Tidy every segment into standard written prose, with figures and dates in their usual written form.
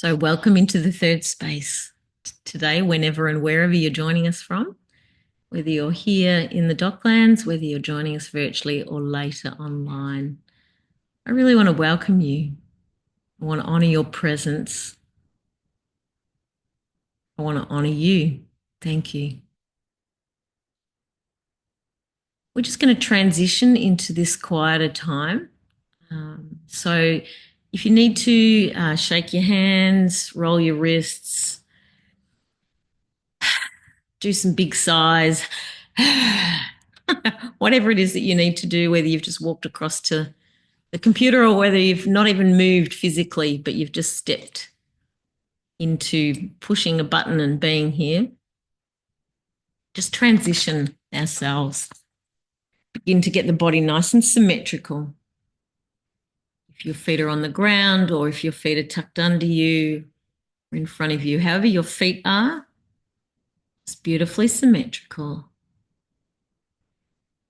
So, welcome into the third space today, whenever and wherever you're joining us from, whether you're here in the Docklands, whether you're joining us virtually or later online. I really want to welcome you. I want to honor your presence. I want to honor you. Thank you. We're just going to transition into this quieter time. So, if you need to shake your hands, roll your wrists, do some big sighs, whatever it is that you need to do, whether you've just walked across to the computer or whether you've not even moved physically, but you've just stepped into pushing a button and being here, just transition ourselves. Begin to get the body nice and symmetrical. If your feet are on the ground or if your feet are tucked under you or in front of you, however your feet are, it's beautifully symmetrical.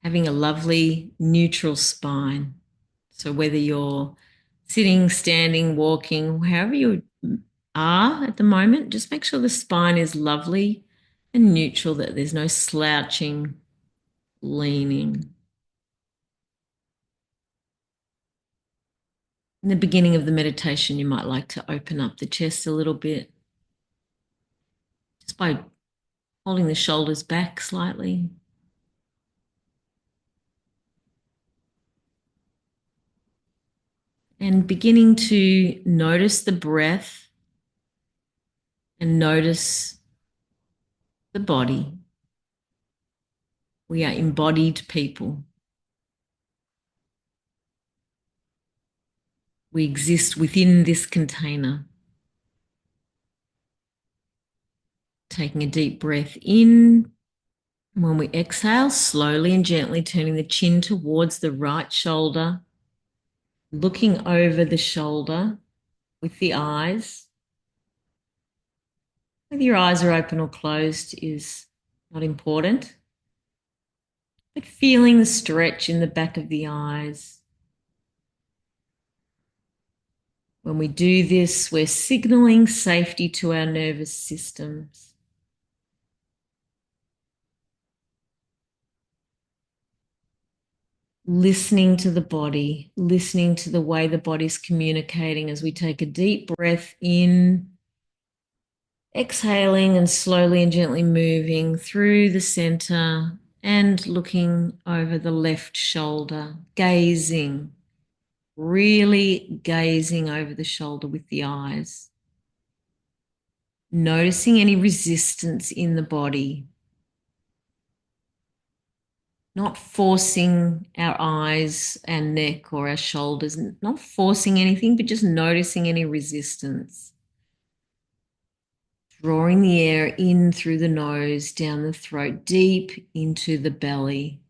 Having a lovely neutral spine. So whether you're sitting, standing, walking, however you are at the moment, just make sure the spine is lovely and neutral, that there's no slouching, leaning. In the beginning of the meditation, you might like to open up the chest a little bit just by holding the shoulders back slightly. And beginning to notice the breath and notice the body. We are embodied people. We exist within this container. Taking a deep breath in. When we exhale, slowly and gently turning the chin towards the right shoulder, looking over the shoulder with the eyes. Whether your eyes are open or closed is not important, but feeling the stretch in the back of the eyes. When we do this, we're signaling safety to our nervous systems. Listening to the body, listening to the way the body's communicating as we take a deep breath in, exhaling and slowly and gently moving through the center and looking over the left shoulder, gazing, really gazing over the shoulder with the eyes. Noticing any resistance in the body. Not forcing our eyes and neck or our shoulders, not forcing anything, but just noticing any resistance. Drawing the air in through the nose, down the throat, deep into the belly.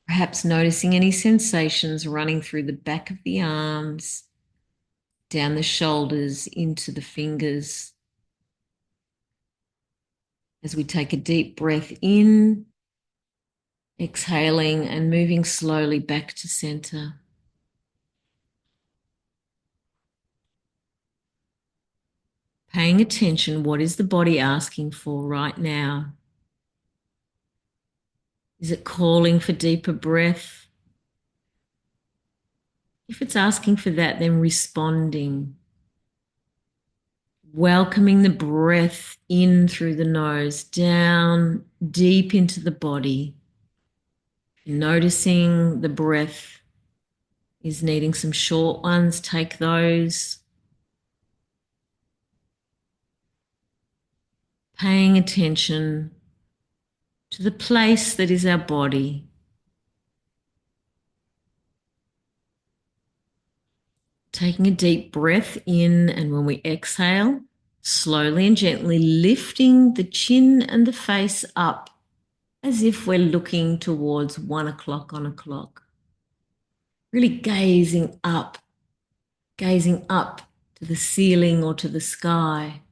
Perhaps noticing any sensations running through the back of the arms, down the shoulders, into the fingers. As we take a deep breath in, exhaling and moving slowly back to center. Paying attention, what is the body asking for right now? Is it calling for deeper breath? If it's asking for that, then responding. Welcoming the breath in through the nose, down deep into the body. Noticing the breath is needing some short ones, take those. Paying attention to the place that is our body. Taking a deep breath in, and when we exhale, slowly and gently lifting the chin and the face up as if we're looking towards 1 o'clock on a clock. Really gazing up to the ceiling or to the sky.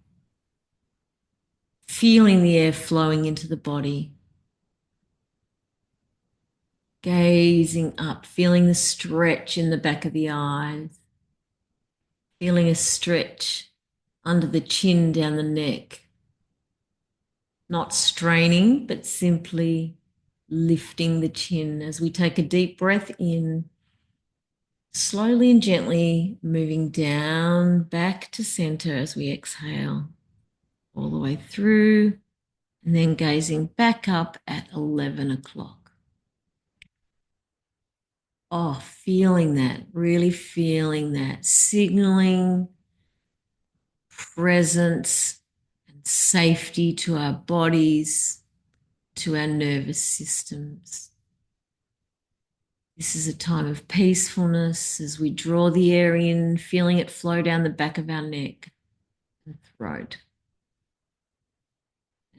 Feeling the air flowing into the body. Gazing up, feeling the stretch in the back of the eyes. Feeling a stretch under the chin, down the neck. Not straining, but simply lifting the chin as we take a deep breath in, slowly and gently moving down back to center as we exhale all the way through, and then gazing back up at 11 o'clock. Oh, feeling that, really feeling that, signaling presence and safety to our bodies, to our nervous systems. This is a time of peacefulness as we draw the air in, feeling it flow down the back of our neck and throat.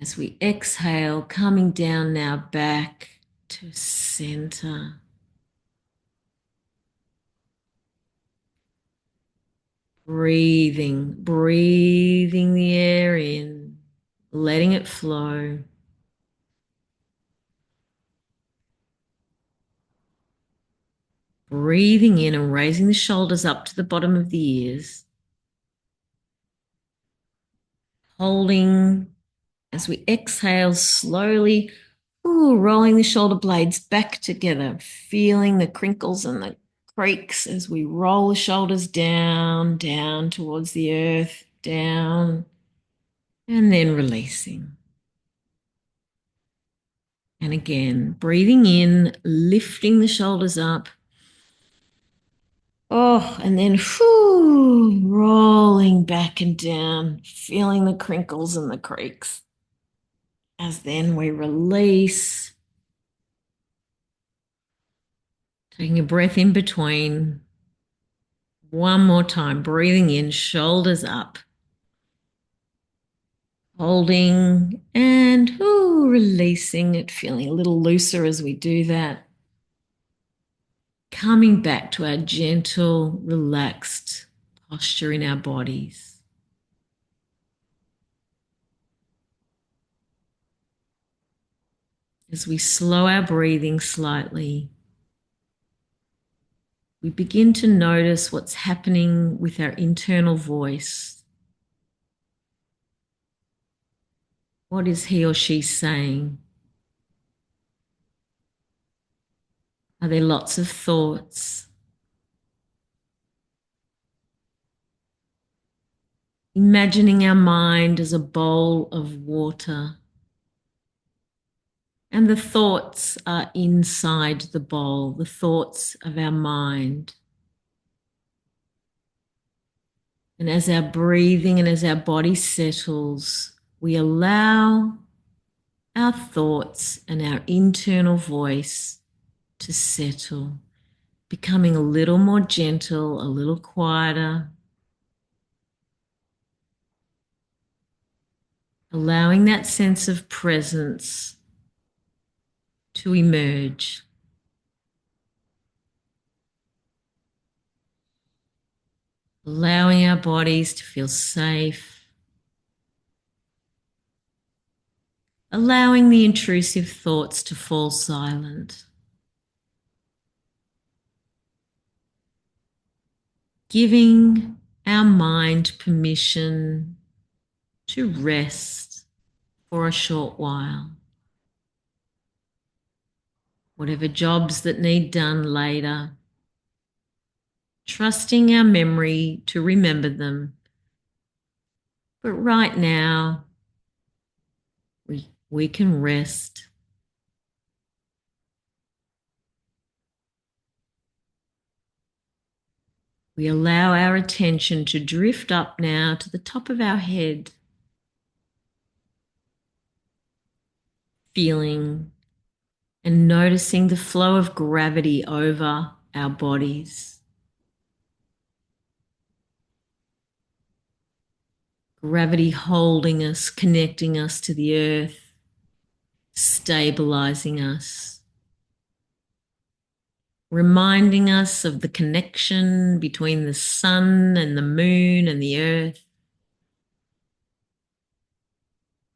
As we exhale, coming down now back to center. Breathing the air in, letting it flow. Breathing in and raising the shoulders up to the bottom of the ears. Holding as we exhale slowly, rolling the shoulder blades back together, feeling the crinkles and the creaks as we roll the shoulders down, down towards the earth, down, and then releasing. And again, breathing in, lifting the shoulders up. Oh, and then rolling back and down, feeling the crinkles and the creaks. As then we release, taking a breath in between. One more time, breathing in, shoulders up. Holding and releasing it, feeling a little looser as we do that. Coming back to our gentle, relaxed posture in our bodies. As we slow our breathing slightly, we begin to notice what's happening with our internal voice. What is he or she saying? Are there lots of thoughts? Imagining our mind as a bowl of water, and the thoughts are inside the bowl, the thoughts of our mind. And as our breathing and as our body settles, we allow our thoughts and our internal voice to settle, becoming a little more gentle, a little quieter, allowing that sense of presence to emerge. Allowing our bodies to feel safe, allowing the intrusive thoughts to fall silent, giving our mind permission to rest for a short while. Whatever jobs that need done later, trusting our memory to remember them. But right now, we can rest. We allow our attention to drift up now to the top of our head, feeling and noticing the flow of gravity over our bodies. Gravity holding us, connecting us to the earth, stabilizing us, reminding us of the connection between the sun and the moon and the earth.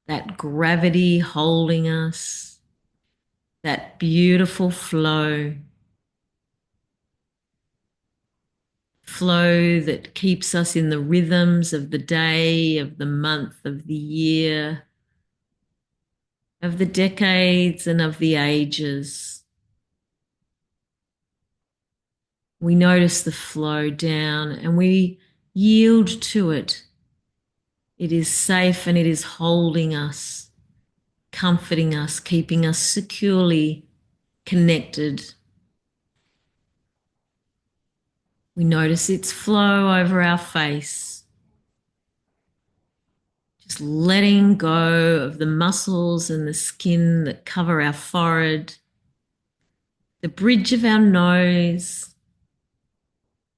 That gravity holding us, that beautiful flow flow that keeps us in the rhythms of the day, of the month, of the year, of the decades, and of the ages. We notice the flow down and we yield to it. It is safe and it is holding us, comforting us, keeping us securely connected. We notice its flow over our face, just letting go of the muscles and the skin that cover our forehead, the bridge of our nose,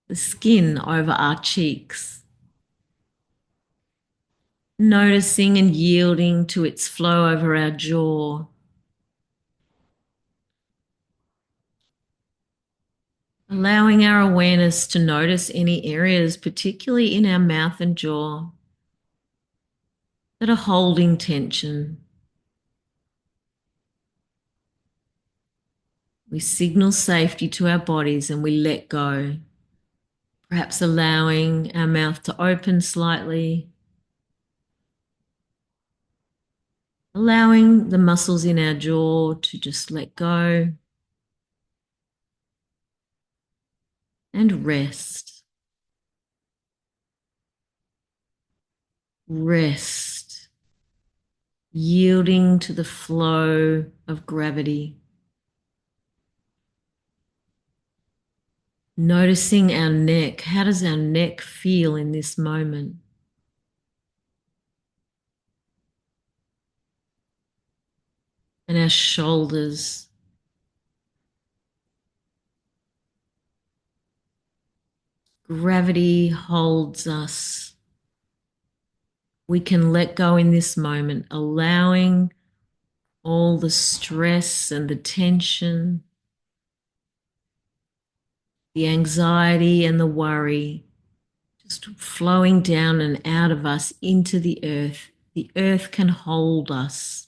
the skin over our cheeks. Noticing and yielding to its flow over our jaw. Allowing our awareness to notice any areas, particularly in our mouth and jaw, that are holding tension. We signal safety to our bodies and we let go, perhaps allowing our mouth to open slightly, allowing the muscles in our jaw to just let go and rest. Rest, yielding to the flow of gravity. Noticing our neck. How does our neck feel in this moment? And our shoulders. Gravity holds us. We can let go in this moment, allowing all the stress and the tension, the anxiety and the worry just flowing down and out of us into the earth. The earth can hold us.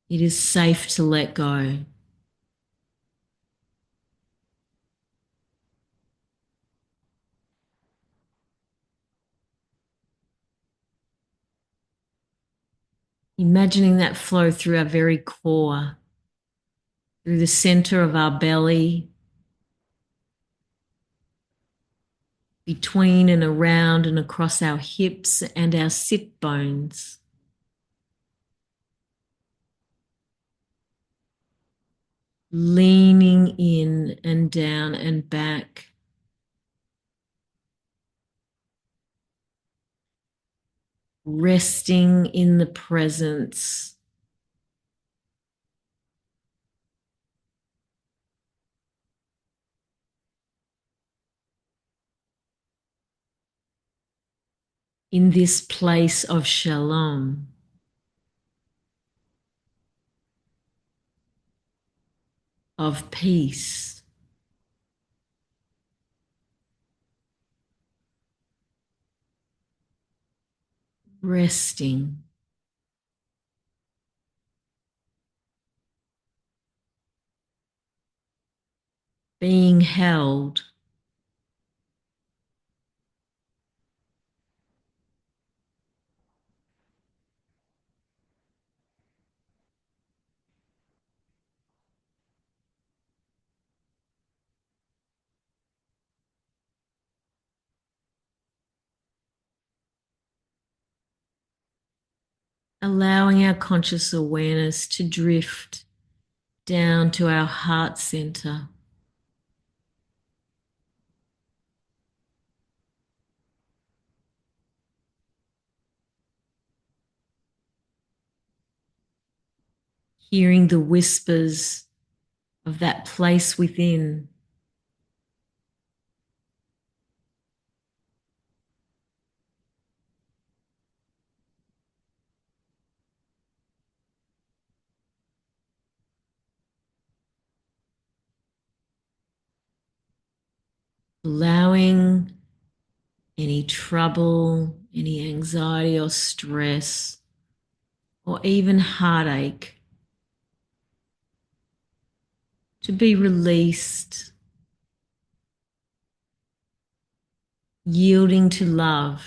It is safe to let go. Imagining that flow through our very core, through the center of our belly, between and around and across our hips and our sit bones. Leaning in and down and back. Resting in the presence. In this place of Shalom. Of peace. Resting. Being held. Allowing our conscious awareness to drift down to our heart center. Hearing the whispers of that place within. Allowing any trouble, any anxiety or stress, or even heartache to be released yielding to love,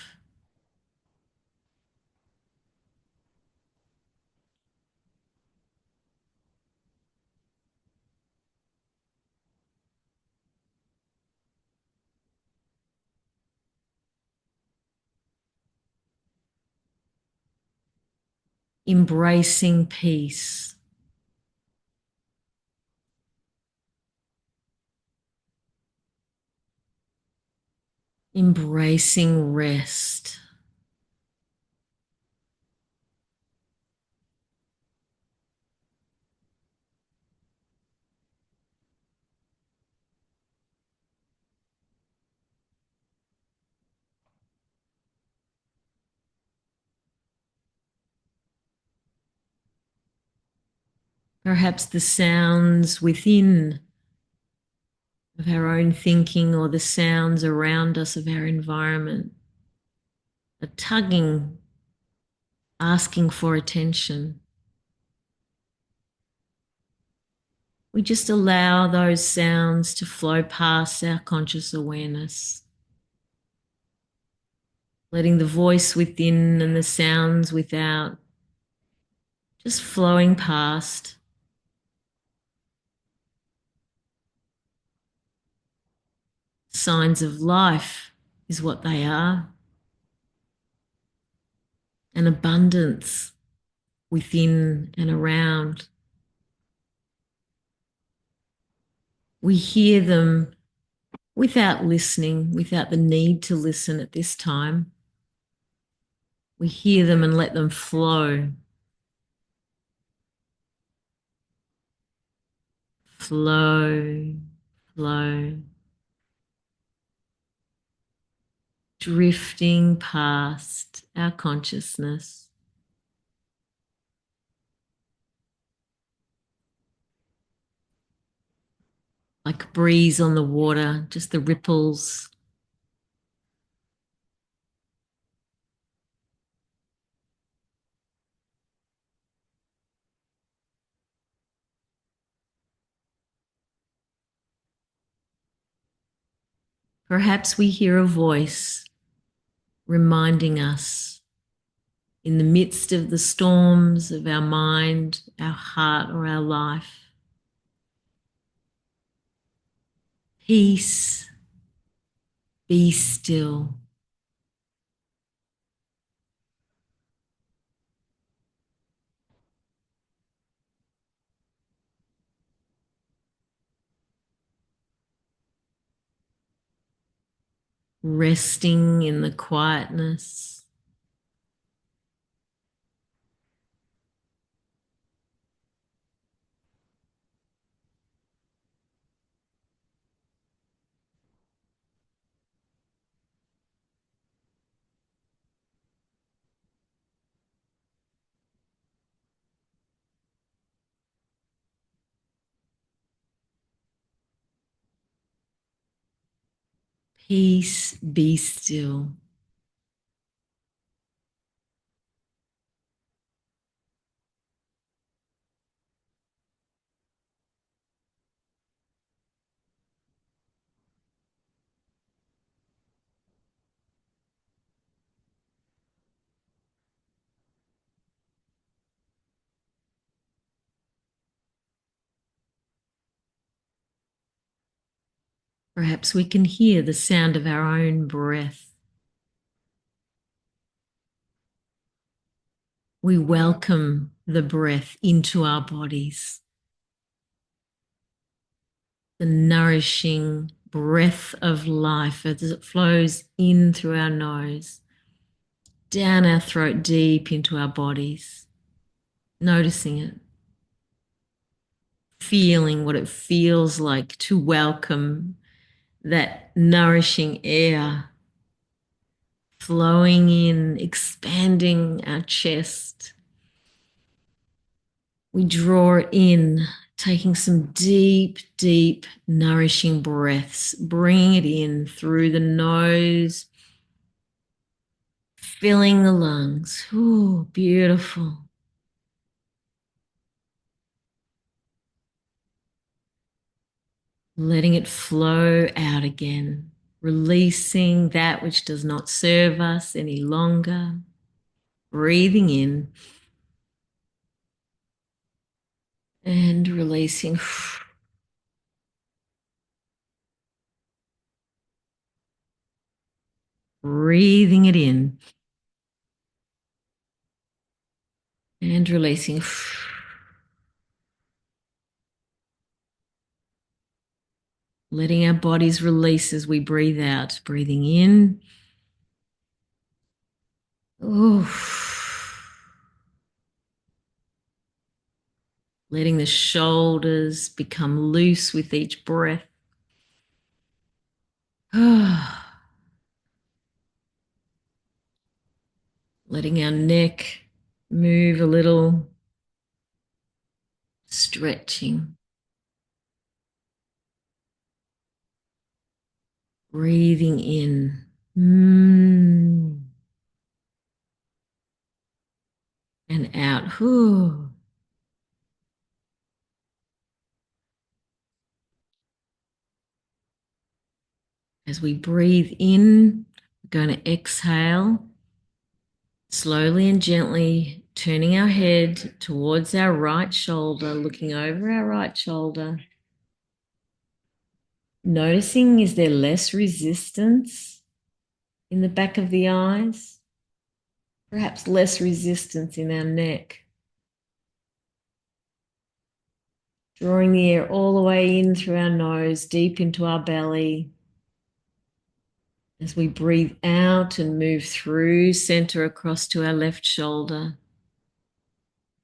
embracing peace, embracing rest. Perhaps the sounds within of our own thinking or the sounds around us of our environment are tugging, asking for attention. We just allow those sounds to flow past our conscious awareness, letting the voice within and the sounds without just flowing past. Signs of life is what they are, an abundance within and around. We hear them without listening, without the need to listen at this time. We hear them and let them flow, flow, flow, drifting past our consciousness. Like a breeze on the water, just the ripples. Perhaps we hear a voice reminding us in the midst of the storms of our mind, our heart, or our life. Peace, be still. Resting in the quietness. Peace, be still. Perhaps we can hear the sound of our own breath. We welcome the breath into our bodies, the nourishing breath of life as it flows in through our nose, down our throat, deep into our bodies, noticing it, feeling what it feels like to welcome that nourishing air flowing in, expanding our chest. We draw it in, taking some deep, deep, nourishing breaths, bringing it in through the nose, filling the lungs. Ooh, beautiful. Letting it flow out again. releasing that which does not serve us any longer. Breathing in and releasing. Breathing it in and releasing. Letting our bodies release as we breathe out. Breathing in. Letting the shoulders become loose with each breath. Letting our neck move a little. Stretching. Breathing in. And out. As we breathe in, we're going to exhale, slowly and gently turning our head towards our right shoulder, looking over our right shoulder. Noticing, is there less resistance in the back of the eyes? Perhaps less resistance in our neck. Drawing the air all the way in through our nose, deep into our belly. As we breathe out and move through center across to our left shoulder.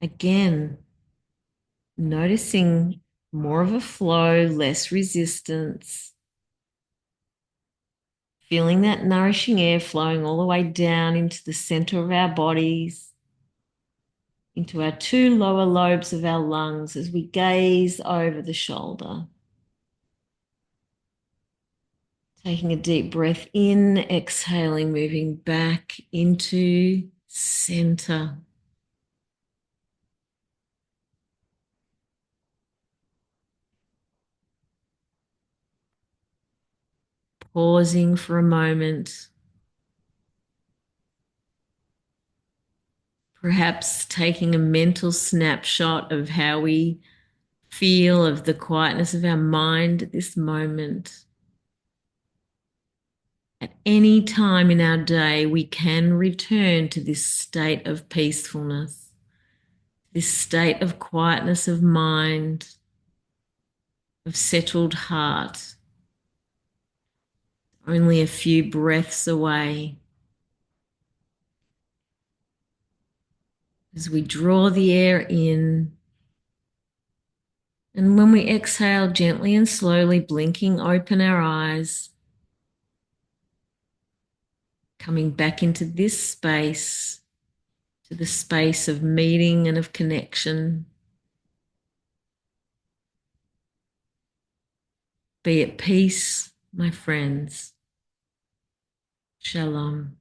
Again, noticing more of a flow, less resistance. Feeling that nourishing air flowing all the way down into the center of our bodies, into our two lower lobes of our lungs as we gaze over the shoulder. Taking a deep breath in, exhaling, moving back into center. Pausing for a moment. Perhaps taking a mental snapshot of how we feel, of the quietness of our mind at this moment. At any time in our day, we can return to this state of peacefulness, this state of quietness of mind, of settled heart, only a few breaths away. As we draw the air in, and when we exhale, gently and slowly blinking open our eyes, coming back into this space, to the space of meeting and of connection. Be at peace, my friends. Shalom.